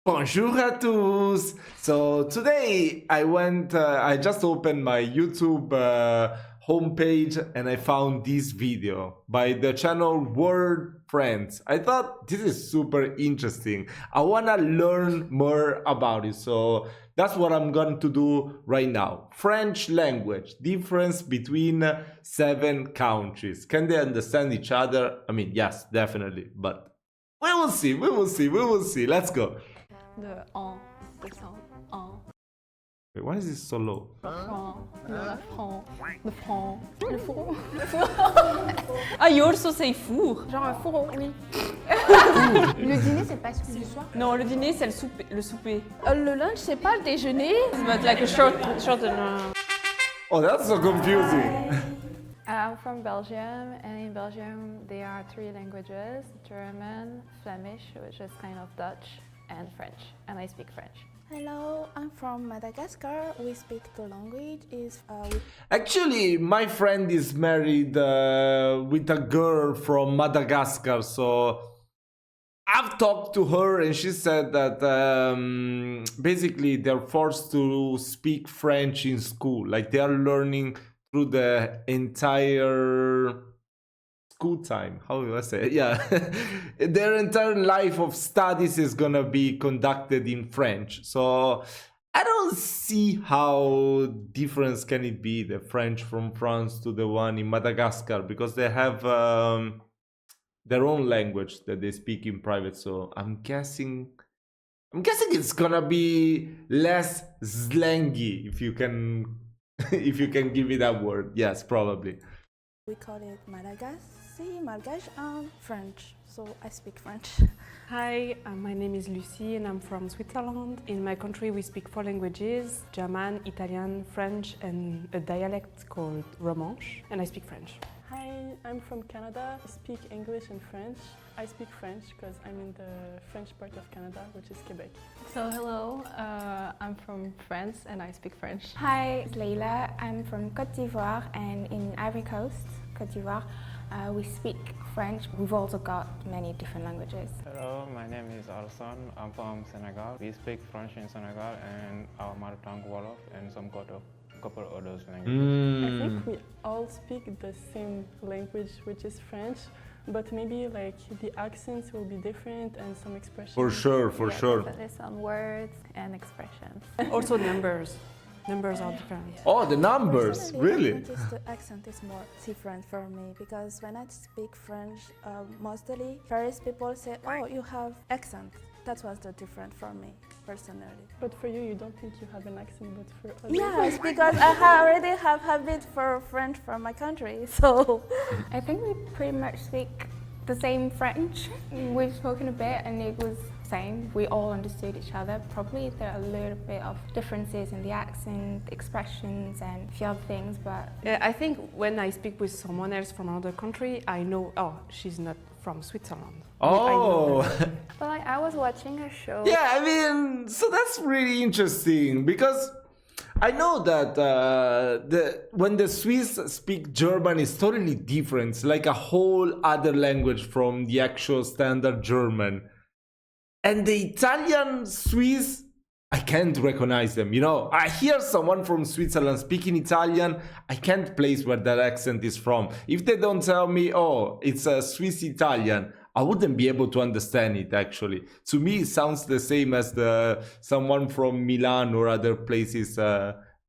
Bonjour à tous! So today I just opened my YouTube homepage and I found this video by the channel Word Friends. I thought this is super interesting. I wanna learn more about it, so that's what I'm going to do right now. French language, difference between 7 countries. Can they understand each other? I mean, yes, definitely, but we will see. Let's go. De en, descend, en, Wait, why is this so low? franc, le franc, le franc, le fourreau. Ah, you also say four. Genre un fourreau, oui. Le dîner, c'est pas celui du soir. Non, le dîner, c'est le souper. Le lunch, c'est pas le déjeuner. But like a short Oh, that's so confusing. I'm from Belgium, and in Belgium there are 3 languages: German, Flemish, which is kind of Dutch, and French. And I speak French. Hello, I'm from Madagascar. We speak the language is Actually, my friend is married with a girl from Madagascar, so I've talked to her and she said that basically they're forced to speak French in school. Like they are learning through the entire school time. How do I say it? Yeah. Their entire life of studies is gonna be conducted in French. So I don't see how difference can it be, the French from France to the one in Madagascar, because they have their own language that they speak in private. So I'm guessing it's gonna be less slangy, if you can if you can give me that word. Yes, probably. we call it Malgache and French. So I speak French. Hi, my name is Lucie and I'm from Switzerland. In my country we speak 4 languages: German, Italian, French and a dialect called Romanche, and I speak French. Hi, I'm from Canada. I speak English and French. I speak French because I'm in the French part of Canada, which is Quebec. So hello, I'm from France, and I speak French. Hi, it's Leila. I'm from Côte d'Ivoire, and in Ivory Coast, Côte d'Ivoire, we speak French. We've also got many different languages. Hello, my name is Alson. I'm from Senegal. We speak French in Senegal and our mother tongue Wolof and some couple others languages. I think we all speak the same language, which is French, but maybe like the accents will be different and some expressions. For sure. Definitely some words and expressions. Also numbers. Numbers are different. Oh, the numbers, Personally, really? I notice the accent is more different for me because when I speak French, mostly Paris people say, "Oh, you have accent." That was the difference for me personally. But for you, you don't think you have an accent, but for others. Yes, because I already have habit for French from my country, so. I think we pretty much speak the same French. We've spoken a bit and it was the same. We all understood each other. Probably there are a little bit of differences in the accent, expressions and a few other things, but I think when I speak with someone else from another country, I know, oh, she's not from Switzerland. Oh. But like, I was watching a show. Yeah, I mean, so that's really interesting because I know that when the Swiss speak German, it's totally different. It's like a whole other language from the actual standard German. And the Italian Swiss, I can't recognize them. You know, I hear someone from Switzerland speaking Italian, I can't place where that accent is from. If they don't tell me, oh, it's a Swiss Italian, I wouldn't be able to understand it, actually. To me, it sounds the same as someone from Milan or other places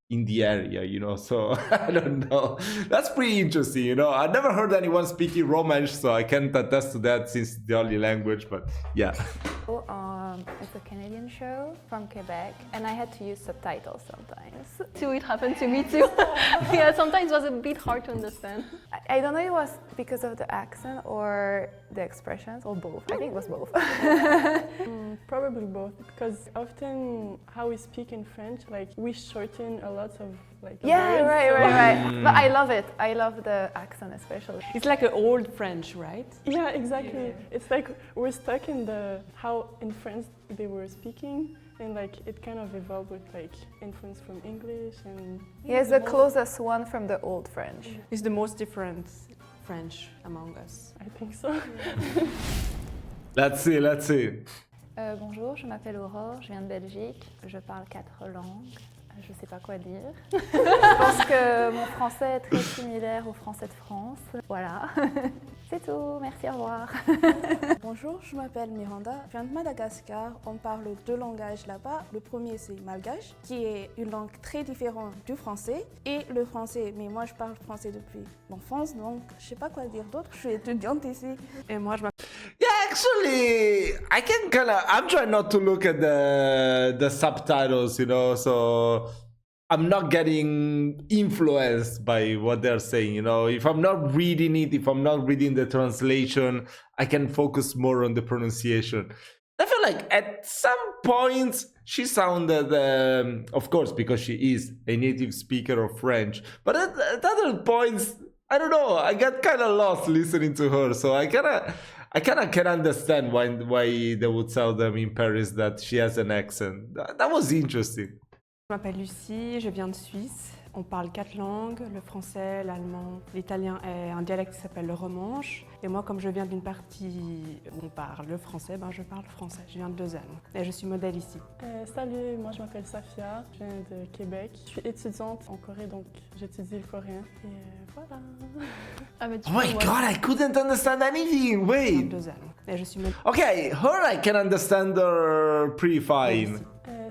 in the area, you know, so I don't know. That's pretty interesting, you know. I never heard anyone speaking Romansh, so I can't attest to that since it's the only language, but yeah. It's a Canadian show from Quebec, and I had to use subtitles sometimes. So it happened to me too. Yeah, sometimes it was a bit hard to understand. I don't know if it was because of the accent or the expressions, or both. I think it was both. Probably both, because often how we speak in French, like we shorten a lot of like Yeah, words, right. But I love it. I love the accent especially. It's like an old French, right? Yeah, exactly. It's like we're stuck in how in France they were speaking, and like it kind of evolved with like influence from English and. Yeah, it's the closest one from the old French. It's the most different French among us. I think so. Let's see. Bonjour, je m'appelle Aurora, je viens de Belgique, je parle 4 langues. Je ne sais pas quoi dire. Je pense que mon français est très similaire au français de France. Voilà. C'est tout, merci, au revoir. Bonjour, je m'appelle Miranda, je viens de Madagascar. On parle 2 langages là-bas. Le premier c'est malgache, qui est une langue très différente du français, et le français. Mais moi je parle français depuis l'enfance, donc je sais pas quoi dire d'autre. Je suis étudiante ici. Et moi, je m'appelle Yeah, actually, I can kind of. I'm trying not to look at the subtitles, you know, so I'm not getting influenced by what they're saying. You know, if I'm not reading it, if I'm not reading the translation, I can focus more on the pronunciation. I feel like at some points she sounded, of course, because she is a native speaker of French, but at other points, I don't know. I got kind of lost listening to her, so I kind of can understand why they would tell them in Paris that she has an accent. That was interesting. Je m'appelle Lucie, je viens de Suisse. On parle 4 langues, le français, l'allemand, l'italien et un dialecte qui s'appelle le romanche. Et moi, comme je viens d'une partie où on parle le français, ben je parle français. Je viens de Lausanne et je suis modèle ici. Salut, moi je m'appelle Safia, je viens de Québec. Je suis étudiante en Corée, donc j'étudie le coréen. Et voilà. Ah, bah, Oh my god, I couldn't understand anything. Je viens Wait. de Lausanne et je suis modèle. Okay, her I can understand her pretty fine.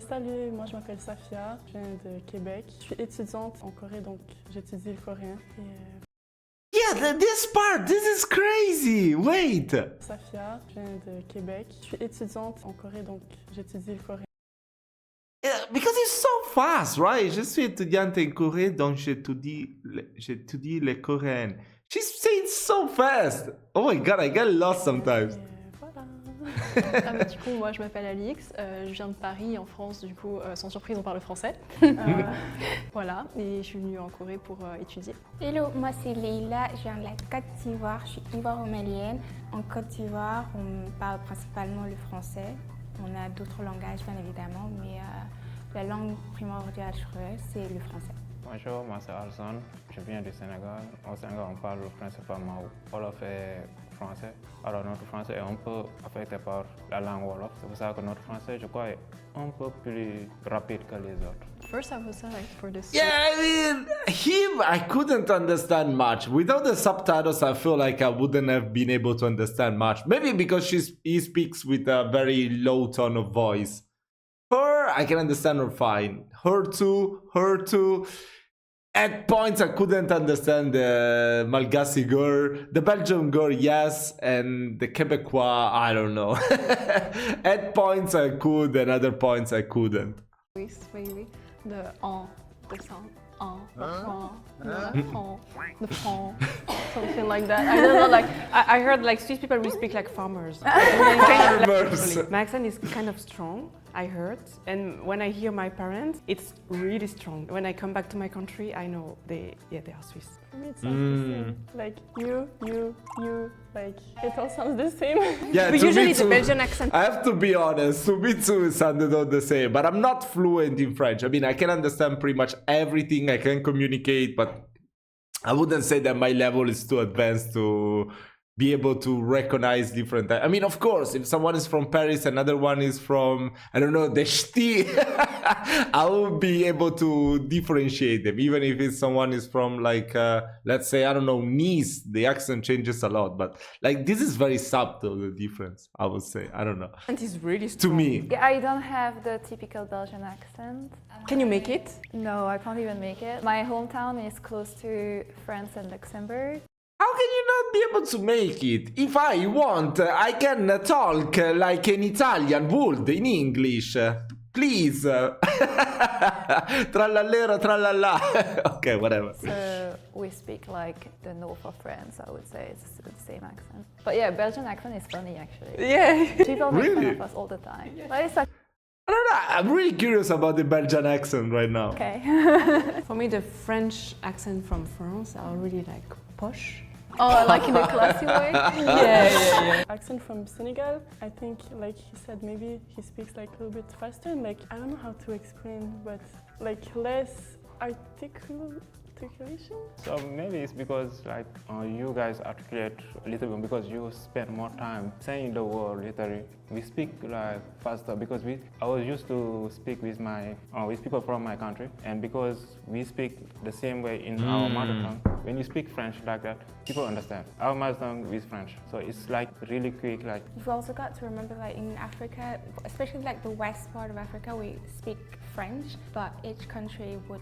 Salut, moi je m'appelle Safia, je viens de Québec. Je suis étudiante en Corée, donc j'étudie le coréen. Et Yeah, this part, this is crazy. Wait. Safia, je viens de Québec. Je suis étudiante en Corée, donc j'étudie le coréen. Yeah, because it's so fast, right? Je suis étudiante en Corée, donc j'étudie le coréen. She's saying so fast. Oh my god, I get lost sometimes. Et voilà. Ah, bah, du coup, moi je m'appelle Alix, je viens de Paris en France, du coup, sans surprise, on parle français. Voilà, et je suis venue en Corée pour étudier. Hello, moi c'est Leila, je viens de la Côte d'Ivoire, je suis ivoiro-malienne. En Côte d'Ivoire, on parle principalement le français. On a d'autres langages bien évidemment, mais la langue primordiale, je crois, c'est le français. Bonjour, moi c'est Alson, je viens du Sénégal. Au Sénégal, on parle principalement Wolof et français. Alors notre français est un peu affecté par la langue Wolof. C'est pour ça que notre français, je crois, est un peu plus rapide que les autres. First, I was like, for this. Yeah, I mean, him, I couldn't understand much. Without the subtitles, I feel like I wouldn't have been able to understand much. Maybe because he speaks with a very low tone of voice. Her, I can understand her fine. Her too. At points, I couldn't understand the Malagasy girl. The Belgian girl, yes. And the Québécois, I don't know. At points, I could, and other points, I couldn't. Oui, the sound, the front, something like that. I don't know, like I heard like Swiss people will speak like farmers. Farmers. My accent is kind of strong, I heard, and when I hear my parents, it's really strong. When I come back to my country, I know they are Swiss. For me, it sounds the same. Like you, like it all sounds the same. Yeah, But to usually me it's a too. Belgian accent. I have to be honest, to me too, it sounded all the same. But I'm not fluent in French. I mean, I can understand pretty much everything. I can communicate, but I wouldn't say that my level is too advanced to be able to recognize different. I mean, of course, if someone is from Paris, another one is from, I don't know, the Ch'ti, I will be able to differentiate them. Even if it's someone is from like, let's say, I don't know, Nice, the accent changes a lot. But like, this is very subtle, the difference, I would say. I don't know. Accent is really To strong. me. Yeah, I don't have the typical Belgian accent. Can you make it? No, I can't even make it. My hometown is close to France and Luxembourg. How can you not be able to make it? If I want, I can talk like an Italian would in English. Please. Trallallero, trallalla. Okay, whatever. So we speak like the north of France, I would say. It's the same accent. But yeah, Belgian accent is funny actually. Yeah. People make fun Really? of us all the time. But it's like, I don't know. I'm really curious about the Belgian accent right now. okay. For me, the French accent from France are really like posh. Oh, like in a classy way? Yeah. Accent from Senegal, I think, like he said, maybe he speaks like a little bit faster and like, I don't know how to explain, but like less articulate. articulation? So maybe it's because like you guys articulate a little bit because you spend more time saying the word literally. We speak like faster because I was used to speak with with people from my country, and because we speak the same way in our mother tongue, when you speak French like that, people understand. Our mother tongue is French, so it's like really quick. Like You've also got to remember, like in Africa, especially like the west part of Africa, we speak French, but each country would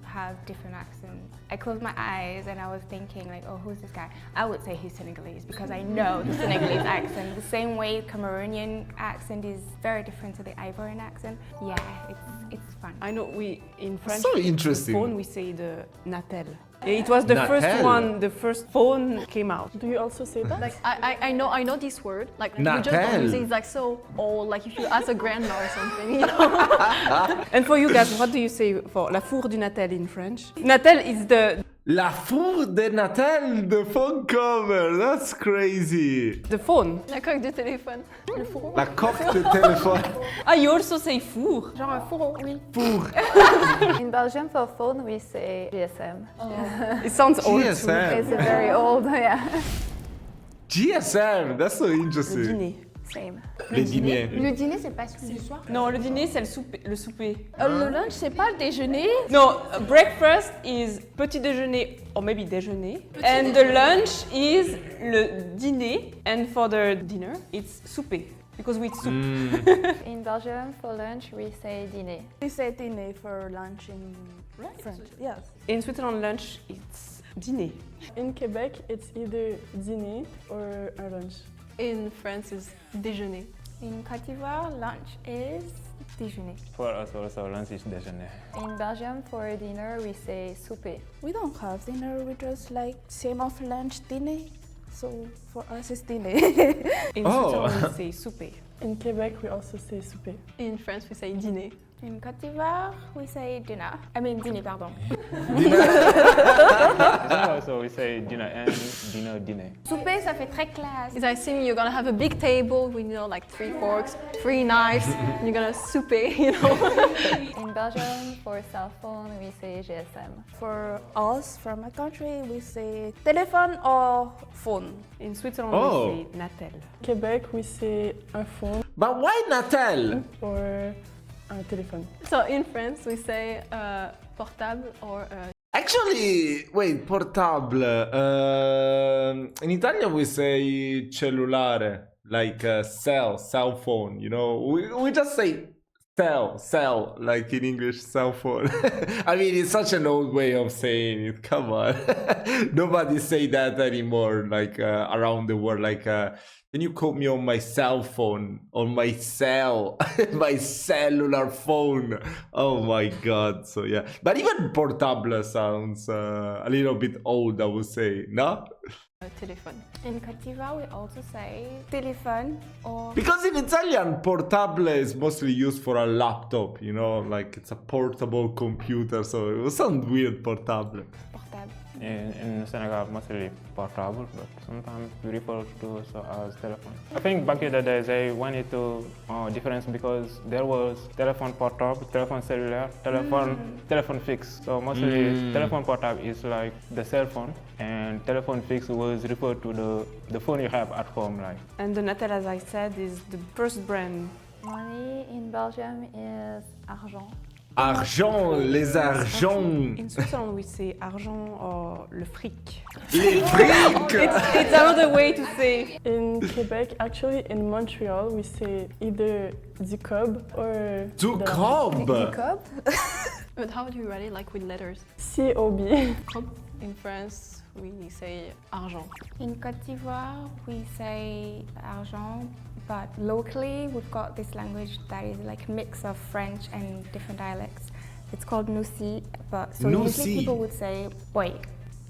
have different accents. I closed my eyes and I was thinking like, oh, who's this guy? I would say he's Senegalese because I know the Senegalese accent. The same way Cameroonian accent is very different to the Ivorian accent. Yeah, it's fun. I know we in French. So interesting. The phone we say the natel. It was the first one. The first phone came out. Do you also say that? Like I know this word. Like we just don't use it. It's like so old. Like if you ask a grandma or something, you know. And for you guys, what do you say for la four du natel in French? Natel is the La four de Natal, the phone cover. That's crazy. the phone. La coque du téléphone. Le fourreau. La coque de téléphone. Ah, you also say four. Genre un fourreau, oui. In Belgium, for phone, we say GSM. It sounds old too. GSM. It's very old, yeah. GSM. That's so Le interesting. dîner. Same. Les dîners. Le dîner, c'est pas celui du soir. Non, le dîner c'est le souper. Le lunch, c'est pas le déjeuner. No, breakfast is petit déjeuner or maybe déjeuner, and the lunch is le dîner, and for the dinner it's souper because we eat soup. In Belgium, for lunch, we say dîner. We say dîner for lunch in French. Yes. In Switzerland, lunch it's dîner. In Quebec, it's either dîner or a lunch. In France, it's déjeuner. In Côte d'Ivoire, lunch is déjeuner. for us also lunch is déjeuner. In Belgium, for dinner, we say souper. We don't have dinner, we just like same of lunch, dinner. So for us it's dinner. In Oh. Switzerland, we say souper. In Quebec, we also say souper. In France, we say dîner. In Côte d'Ivoire, we say dinner. I mean dîner, pardon. So we say dinner and dinner. Souper, ça fait très classe. Because I assume you're gonna have a big table with, you know, like 3 forks, 3 knives, and you're gonna souper, you know. In Belgium, for cell phone, we say GSM. For us, from my country, we say telephone or phone. In Switzerland, Oh. we say natel. Quebec, we say un phone But why Natal? or un téléphone. So in France, we say portable or Actually, wait, portable. In Italian we say cellulare, like cell phone, you know. We just say cell, like in English, cell phone. I mean, it's such an old way of saying it. Come on. Nobody say that anymore, like around the world. Like, can you call me on my cell phone, on my cell, my cellular phone? Oh my God. So yeah, but even portable sounds a little bit old, I would say, no? téléphone. In Côte d'Ivoire, we also say téléphone or Because in Italian, portable is mostly used for a laptop, you know, like it's a portable computer, so it would sound weird, portable. portable. In Senegal, mostly portable, but sometimes we refer to so as telephone. I think back in the days they wanted to difference because there was telephone portable, telephone cellular, telephone fixed. So mostly telephone portable is like the cell phone, and telephone fixed was referred to the phone you have at home, like. And the natel, as I said, is the first brand. Money in Belgium is argent. Argent, les argents. In Switzerland, we say argent or le fric. Les frics. It's another way to say. In Quebec, actually in Montreal, we say either du cob or Du cob. But how do you write it, like with letters? COB. In France, we say argent. In Côte d'Ivoire, we say argent, but locally we've got this language that is like a mix of French and different dialects. It's called Noussi, but so Noussi. usually people would say boy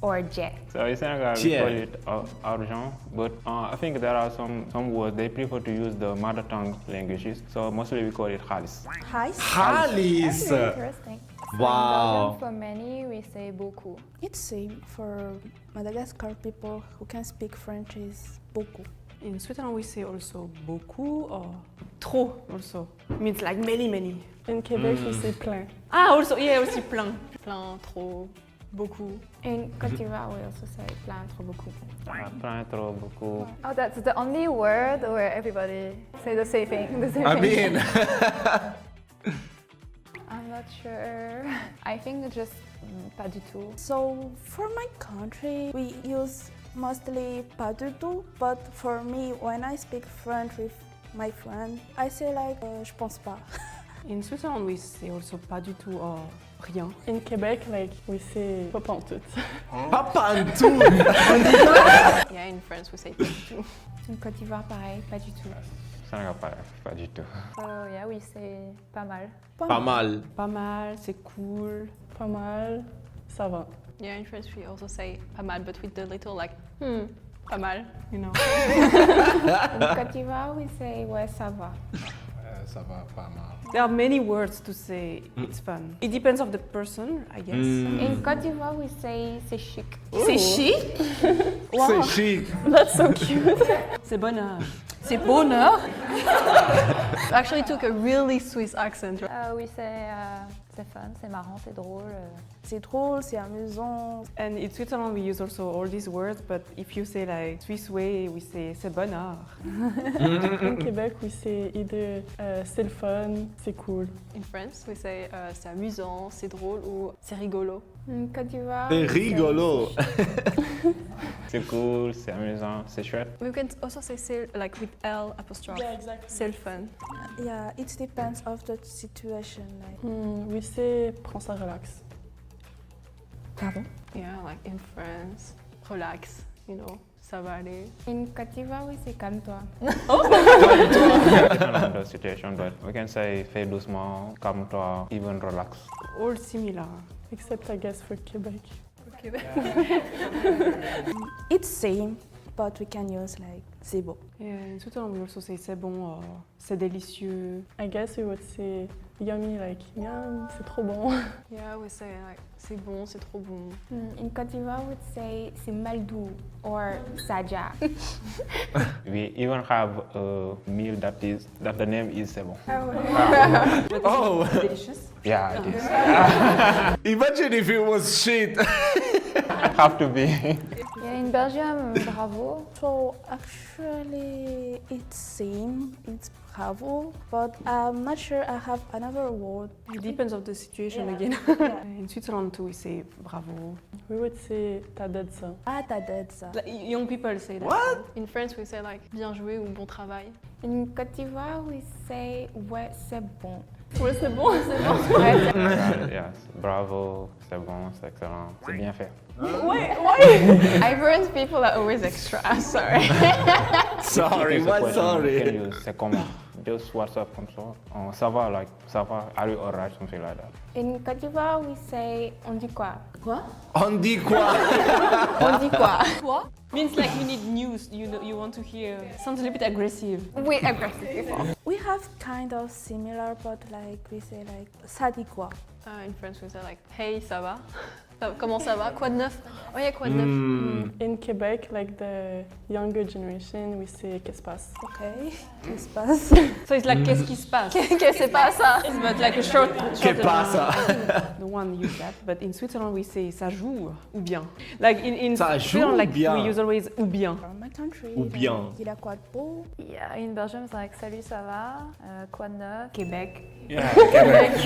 or jet. So in Senegal we call it argent, but I think there are some words they prefer to use the mother tongue languages. So mostly we call it khalis. Hi. Halis. That's interesting. Wow. In Belgium, for many, we say beaucoup. It's same for Madagascar people who can speak French is beaucoup. In Switzerland, we say also beaucoup or trop also. Means like many. In Quebec, we say plein. Ah, also, yeah, aussi plein. Plein, trop, Beaucoup. In Côte d'Ivoire, we also say plein trop beaucoup. Plein trop beaucoup. Oh, that's the only word where everybody say the same thing. The same I thing. mean, I'm not sure. I think just pas du tout. So for my country, we use mostly pas du tout, but for me, when I speak French with my friend, I say like je pense pas. In Switzerland, we say also pas du tout or rien. In Quebec, like we say pas pantoute. pas pantoute. Yeah, in France we say pas du tout. In Côte d'Ivoire, pareil, pas du tout. Sénégal, pas du tout. So yeah, we say pas mal. Pas mal. Pas mal, c'est cool. Pas mal, ça va. Yeah, in French we also say pas mal, but with the little like pas mal, you know. In Côte d'Ivoire, we say ouais, ça va. Ça va pas mal. There are many words to say it's fun. It depends of the person, I guess. In Côte d'Ivoire, we say c'est chic. C'est chic. C'est chic. That's so cute. C'est bonheur. C'est bonheur. Actually took a really Swiss accent. We say c'est fun, c'est marrant, c'est drôle. C'est drôle, c'est amusant. And in Switzerland, we use also all these words, but if you say like Swiss way, we say c'est bonheur. In Quebec, we say either c'est le fun, c'est cool. In France we say c'est amusant, c'est drôle ou c'est rigolo. In Côte d'Ivoire, C'est we say rigolo. C'est cool, c'est amusant, c'est chouette. We can also say c'est like with L apostrophe. Yeah, exactly. C'est le fun. Yeah, it depends of the situation. Like. We say prends ça relax. Pardon? Yeah, like in France, relax, you know, ça va aller. In Côte d'Ivoire, we say calme-toi. Depending on the situation, but we can say fais doucement, calme-toi, even relax. All similar. Except I guess for Quebec. It's same, but we can use like c'est beau. Yeah, in Switzerland, we also say c'est bon or c'est délicieux. I guess we would say yummy, like yum, c'est trop bon. Yeah, we say like c'est bon, c'est trop bon. In Côte d'Ivoire, we would say c'est mal doux or saja. We even have a meal that the name is c'est bon. Oh, Delicious. Yeah, it is. imagine if it was shit. Have to be. Yeah, in Belgium, bravo. So actually, it's same. It's bravo, but I'm not sure I have another word. It depends of the situation again. In Switzerland too, we say bravo. We would say t'as dead ça. Ah, t'as dit ça. Like, young people say that. What? In France we say like bien joué ou bon travail. In Côte d'Ivoire, we say ouais, c'est bon. Ouais, c'est bon, c'est bon. Yes, bravo, c'est bon, c'est excellent, c'est bien fait. Ivorian people are always extra, sorry. Sorry, If it's a what? question, you can Sorry. use c'est comment. Just WhatsApp comme ça. Ça va, like, ça va, are you alright, something like that. In Côte d'Ivoire, we say on dit quoi? On dit quoi? On dit quoi? Means like you need news. You know, you want to hear. Sounds a little bit aggressive. We aggressive people. We have kind of similar, but like we say like ça dit quoi? In France we say like hey, ça va? Comment ça va? Quoi de neuf? Oh yeah, quoi de neuf? In Quebec, like the younger generation, we say qu'est-ce passe. Okay, qu'est-ce qui se passe? So it's like qu'est-ce qui se passe? Qu'est-ce que c'est pas ça? But like a short. Que pasa? The one use that, but in Switzerland we say ça joue ou bien. Like in Ça Switzerland, joue like bien. we use always ou bien. From my country. Ou bien. Like, il a quoi de beau? Yeah, in Belgium it's like salut, ça va? Quoi de neuf? Québec.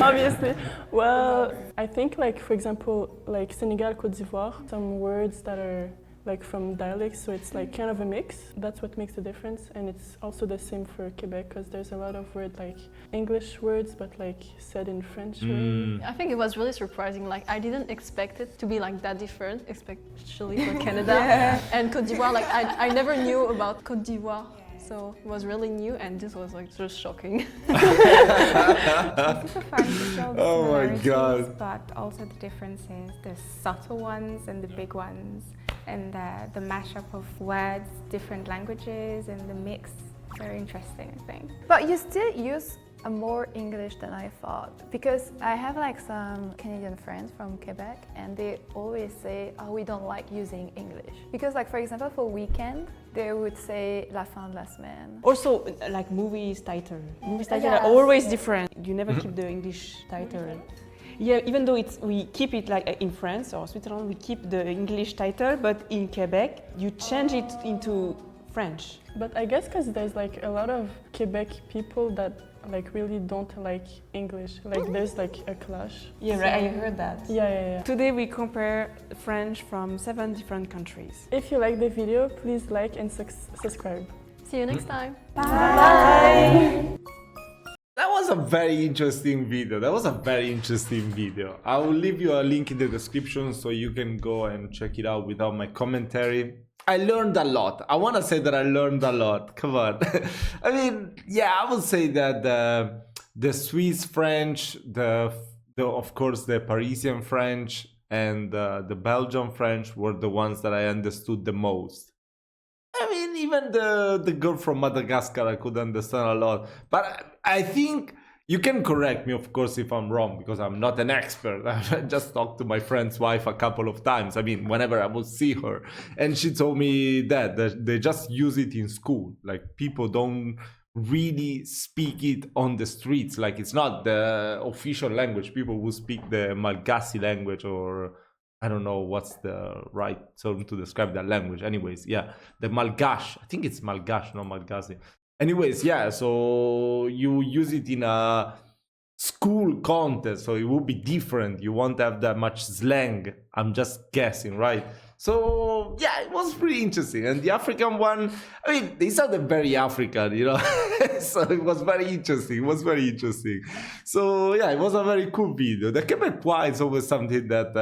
Obviously. Well, I think like for example, like Senegal, Côte d'Ivoire, some words that are like from dialects, so it's like kind of a mix. That's what makes the difference, and it's also the same for Quebec because there's a lot of words like English words, but like said in French way. I think it was really surprising. Like I didn't expect it to be like that different, especially for Canada and Côte d'Ivoire. Like I never knew about Côte d'Ivoire. So it was really new, and this was like just shocking. It's super fun to show the Oh my similarities, God. but also the differences, the subtle ones and the big ones, and the mashup of words, different languages, and the mix. Very interesting, I think. But you still use more English than I thought, because I have like some Canadian friends from Quebec and they always say, oh, we don't like using English. Because like for example for weekend, they would say la fin de la semaine. Also, like movies title. Movies title are always different. You never keep the English title. Yeah, even though we keep it like in France or Switzerland, we keep the English title, but in Quebec, you change it into French. But I guess because there's like a lot of Quebec people that like really don't like English. Like there's like a clash. Yeah, right. I heard that. Yeah. Today we compare French from 7 different countries. If you like the video, please like and subscribe. See you next time. Bye. That was a very interesting video. I will leave you a link in the description so you can go and check it out without my commentary. I learned a lot. I want to say that I learned a lot. Come on. I mean, yeah, I would say that the Swiss French, of course the Parisian French and the Belgian French were the ones that I understood the most. I mean, even the girl from Madagascar, I could understand a lot. But I think you can correct me, of course, if I'm wrong, because I'm not an expert. I just talked to my friend's wife a couple of times. I mean, whenever I would see her. And she told me that they just use it in school. Like, people don't really speak it on the streets. Like, it's not the official language. People will speak the Malagasy language, or I don't know what's the right term to describe that language. Anyways, yeah, the Malgache. I think it's Malgache, not Malagasy. Anyways, yeah, so you use it in a school context, so it will be different. You won't have that much slang. I'm just guessing, right? So, yeah, it was pretty interesting. And the African one, I mean, they sounded very African, you know? So it was very interesting. So, yeah, it was a very cool video. The Québécois is always something that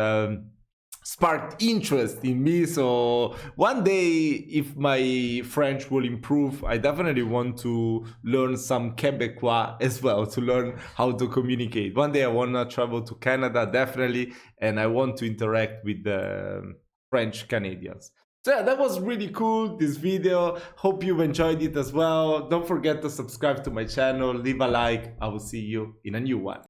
sparked interest in me. So one day, if my French will improve, I definitely want to learn some Québécois as well, to learn how to communicate. One day I want to travel to Canada, definitely, and I want to interact with the French Canadians. So yeah, that was really cool, this video. Hope you've enjoyed it as well. Don't forget to subscribe to my channel, leave a like. I will see you in a new one.